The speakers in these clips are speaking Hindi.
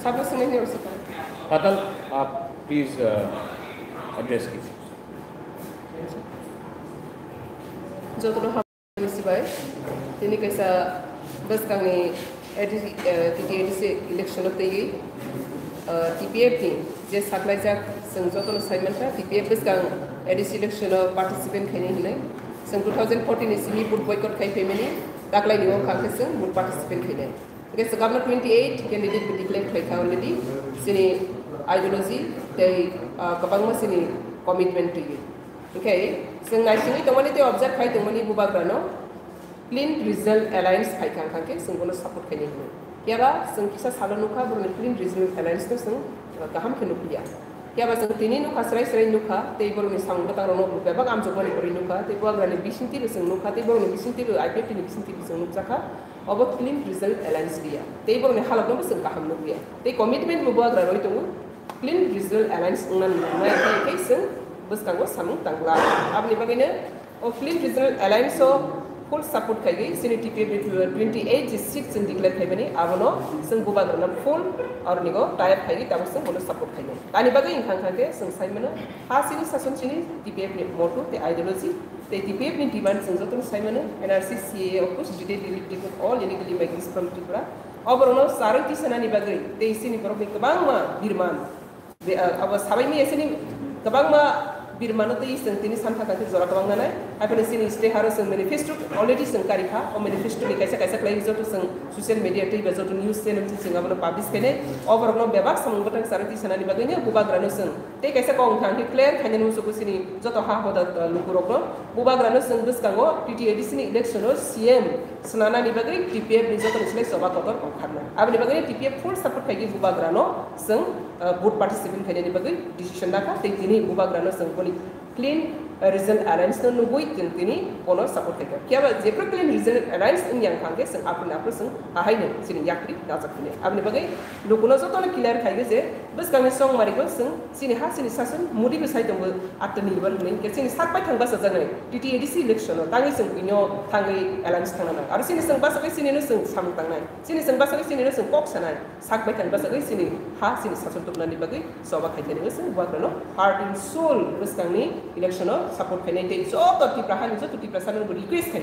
साबो सोंनायनि उसुखा अतल आप प्लीज एड्रेस कीजिए जो तो हम सिबाय तिनी कैसा बस कांगनी टीटीएडीसी इलेक्शन होते ही टीपीएफ थी जे साप्लाई जाक संजो तो साइमन था टीपीएफ बस कांग एडीसी इलेक्शन पार्टिसिपेट खाने ही नहीं संग 2014 इसी बुट बॉयकॉट खाई पेमेनी दाखलाई नियो खाके संग बुट पार्टिसिपेट खाने because governor 28 candidate be declared khai already sini ideology they kabangma sini commitment to you okay sing nai sini tomani te observe khai tomani bubagrano clean result alliance khai kan kan ke sing bono support khai ni kiaba sing kisa salonuka bono clean result alliance to sing kaham ke nukia kiaba sing tini nuka serai nuka te bono ni sang batang rono beba am jo boni bori nuka te buagrani bisinti lu sing nuka te bono ni bisinti lu IPF ni bisinti lu sing nukjaka अब क्लीन रिजल्ट अलायंस दिया ते बोर ने हालत में संग काम दिया ते कमिटमेंट में बुआ ग्रानो तो क्लीन रिजल्ट अलायंस उनन मैं के संग बस कांगो सामु तंगला अब ने बगैने और क्लीन रिजल्ट अलायंस ओ फुल सपोर्ट खाई गई सिनेटी के 28 सीट्स इन डिक्लेयर खाई बनी आवनो संग बुआ ग्रानो फुल और निगो टाइप खाई तब संग बोलो सपोर्ट खाई गई तानी बगै इंखां खां के संग साइ मनो हासिनि सासन चिनि टीपीएफ ने मोटो ते ideology the TPF ni demand senjata saimana NRC CA of course did deleted all illegally migrants from Tripura overall sarang tisana ni bagai te isini borok ni kabang ma birman अब साबाई में ऐसे नहीं कबांग मा बिरमानो तो इस संगतिनी संथा करते जरा कबांग ना अपने सीन इस्टे हारो संग मैनिफेस्टो ऑलरेडी संकारी था और मैनिफेस्टो में कैसा कैसा क्लाइम जो तो संग सोशल मीडिया टी बजो तो न्यूज़ चैनल टी संग अपने पब्लिश करने और अपना बेबाक समूह बटन सारे टी सनानी बगैने बुबा ग्रानो संग ते कैसा कौन था कि क्लियर खाने नुसो को सीनी जो तो हाँ होता लुकुरों बुबा ग्रानो संग बस कांगो टीटीएडीसी ने इलेक्शनों सीएम सनाना निबगरी टीपीएफ निजो तो निचले सभा कतर खाना अब निबगरी टीपीएफ फुल सपोर्ट खाएगी बुबा ग्रानो संग वोट पार्टिसिपेट खाने निबगरी डिसीजन ना का ते तिनी बुबा ग्रानो संग कोनी क्लीन रिजल्ट अलायंस तो नुबुई तिनी कोनो सपोर्ट खाएगा क्या बात जेप्रो क्लीन रिजल्ट अलायंस इन yang खांगे संग आपने आपने संग आहाई ने सिनी यात्री नाचकने अब निबगरी लोगों जो तो क्लियर खाएगे जे बस कांगे सॉन्ग मारिको संग सिनी हा सिनी सासन मुडी बसाई दंबो आत्मनिर्भर होने के सिनी सात पाई थांबा सजाने टीटीएडीसी इलेक्शन तांगे संग बिनो थांगे अलायंस थांना आरो सिनी संग बासकै सिनी नो संग साम थांनाय सिनी संग बासकै सिनी नो संग कक सानाय साक बाय थांबा सकै सिनी हा सिनी सासन तोबनानि बगै सभा खाइतेने संग बुआग्रानो हार्ट एंड सोल बस कांगनि इलेक्शन सपोर्ट खाइने ते जो तो टिप्राहानि जो तो टिप्रासानो रिक्वेस्ट खाइ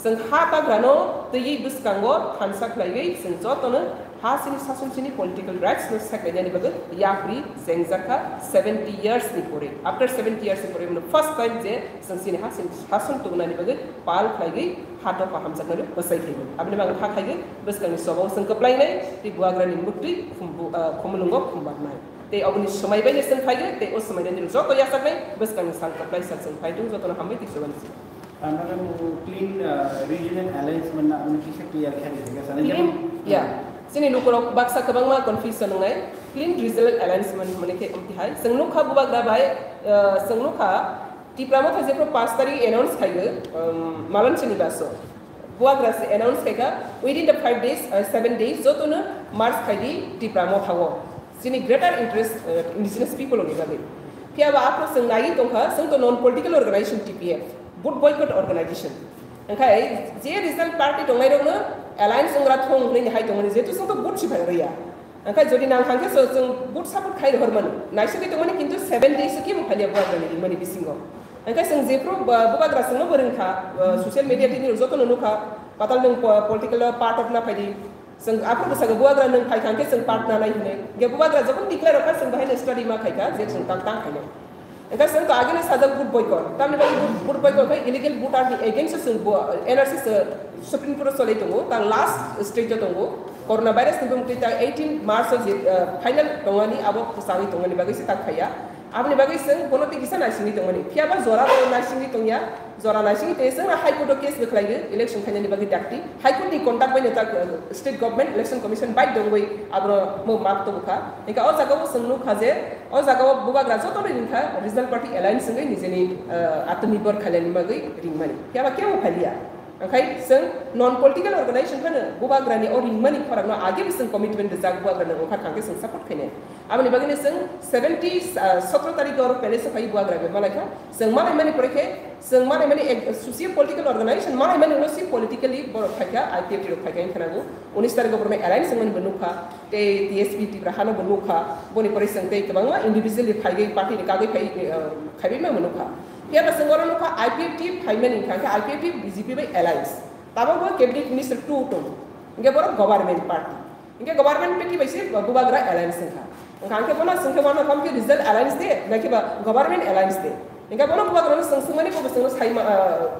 संग हा बाग्रानो तयै बस कांगो थानसा खलायै संग जो तोनो हा सिनी सासन सिनी पॉलिटिकल राइट्स नो साकैयानि बगै याफ्री जेंगजाखा 70 इयर्स नि परे आफ्टर 70 इयर्स नि परे फर्स्ट टाइम जे संग सिनी हा सिनी सासन तोबनानि बगै पाल खाइगै हाटो फाहाम जागनो बसाइ खाइगै आबनि बागै हा खाइगै बस कांगनि सबाव संग कप्लाइनाय ति बुआग्रानि मुक्ति खुमलुंगो खुमबारनाय ते अबनि समय बायने संग खाइगै ते ओ समय नि जो तो यासनाय बस कांगनि संग कप्लाइ संग खाइदु जो तो हामबै तिसोबनसि अनदर क्लीन रीजनल अलायंस मन्ना अबनि किसे क्लियर खाइगै साने या सिनी लुकुरो बाक्सा कबांगमा कन्फ्यूजन नंगाय क्लीन रिजल्ट अलायंस मने के अमतिहाय संगनुखा बुबाग्रा बाय संगनुखा टिप्रामा थाजेप्रो 5 तारिख अनाउंस खाइगो मालन सिनिबासो बुआग्रा से announce खाइगा within the 5 days 7 days जो तो न मार्च खाइदि टिप्रामा थागो सिनी ग्रेटर इंटरेस्ट इंडिजिनस पीपल ओनि बागै क्या आपरो संगाई तोखा संग तो non political organization TPF vote boycott organization ओंखाय जे रिजल्ट पार्टी दंगाय दंनो अलायंस संग्रा थों नै हाय दंगनि जे तो संग तो वोट सिफाय रैया ओंखाय जदि नां थांखे जों वोट सपोर्ट खाइ हरमन नाइसके दंगनि किन्तु 7 days के मुखालिया बुआग्रानि मनि बिसिंगो ओंखाय जों जेप्रो बुबाग्रा संनो बरोंखा सोशल मीडिया तिनि जो तो नुखा पाताल नों पॉलिटिकल पार्ट ऑफ ना फाइदि जों आपरो बसागो बुआग्रा नों फाइ थांखे जों पार्ट ना नाय हने गे बुआग्रा जबन डिक्लेयर अखा जों बाहाय स्टडी मा खाइका जे जों तां खाइनो ओंखाय जों तो आगे साजल वोट बॉयकॉट तामनि बाय वोट बॉयकॉट खाइ इलीगल वोट आर अगेंस्ट जों एनआरसी सुप्रीम कोर्ट सलै दंगो ता लास्ट स्टेज दंगो कोरोना वायरस नि बुमति ता 18 मार्च फाइनल दंगानि आबो सानि दंगानि बागै से ताखाया आपनि बागै जों गनति किसा नासिनि दंगानि फियाबा जरा नासिनि दंया जरा नासिनि ते जों हाई कोर्ट केस बखलायो इलेक्शन खाइनानि बागै डाक्टि हाई कोर्ट नि कन्टाक्ट बायनो ता स्टेट गवर्नमेंट इलेक्शन कमिशन बाय दंगै आब्रो मो माप तबखा एका अ जागाव जोंनु खाजे अ जागाव बुबाग्रा जतो निखा रिजनल पार्टी अलायंस संगै निजेनि आत्मनिर्भर खालानि बागै रिंमानि फियाबा केउ फालिया angkai seng non political organization kan bubagrani or mani khorang no age seng commitment jak bubagrani ongkar kangke seng support khaine abani bagini seng 17 tarik or pele se pai bubagrani malaika seng malai mani poreke seng malai mani socio political organization malai mani no si politically bor phaka IPF ro phaka khanago 19 tarik government alliance seng mani benukha te TSP ti brahano benukha boni pore seng te kabanga individually phaigai party ni kagai phai khabi ma benukha ya baseng orang nuka IPF phaimen ingkangke IPF BJP by alliance tabo bo cabinet minister 2 tom inge bor government party inge government pe ki baise bubagra alliance sengkha ingkangke bona sengkha bona kam ke result alliance de naki ba government alliance de inge bona bubagra sengsemani ko baseng sai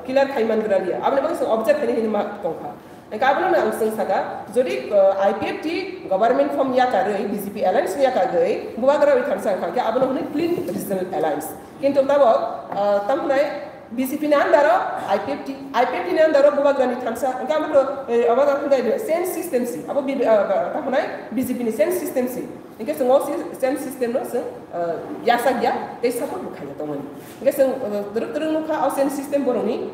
killer khaiman gralia abne bang object khani ni ma tongkha ingka abne na seng saga jodi IPF government from ya kare BJP alliance ya kare bubagra wi khansa ingkangke abne hone clean regional alliance kintu tabo tamnai BJP ni andaro IPF ni andaro bubagrani khansa engka amro abaga khudai sense system si abo tamnai BJP ni sense system si engka sengo sense system no se yasa gya te support bukhaya tomani engka seng teruk nukha au sense system boroni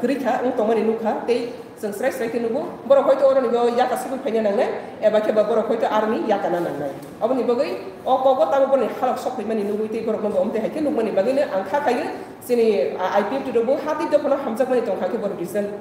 kerikha ung tomani nukha te seng stress ke nubu borok hoito oro ni go yaka subu phanya nangne eba ke ba borok hoito army yaka na nangnai aboni bagai o kogo tamo boni halak sok mani nubu te borok no omte haike nukmani bagai ne angkha kai sini IPF to do hati do kono hamjak mani tong khake borok reason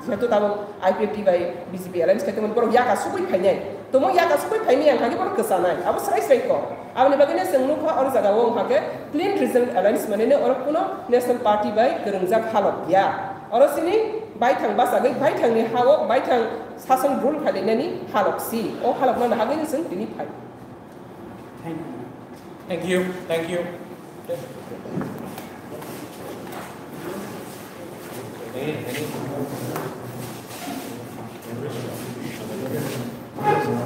jeto tamo IPF by BJP alliance ke temon borok yaka subu phanya tomo yaka subu phanya angkha ke borok kesanai abo stress ko aboni bagai ne seng nukha or jaga wong khake clean result alliance mane ne or kono national party by kerengjak halak ya or sini baithang basagai baithang ni hawo baithang sasan rule khalinani halok si o halok na hagin sing tini phai Thank you.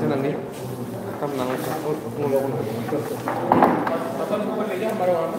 Tenang nih, kita menang ngulung. Apa ni bukan leja baru apa?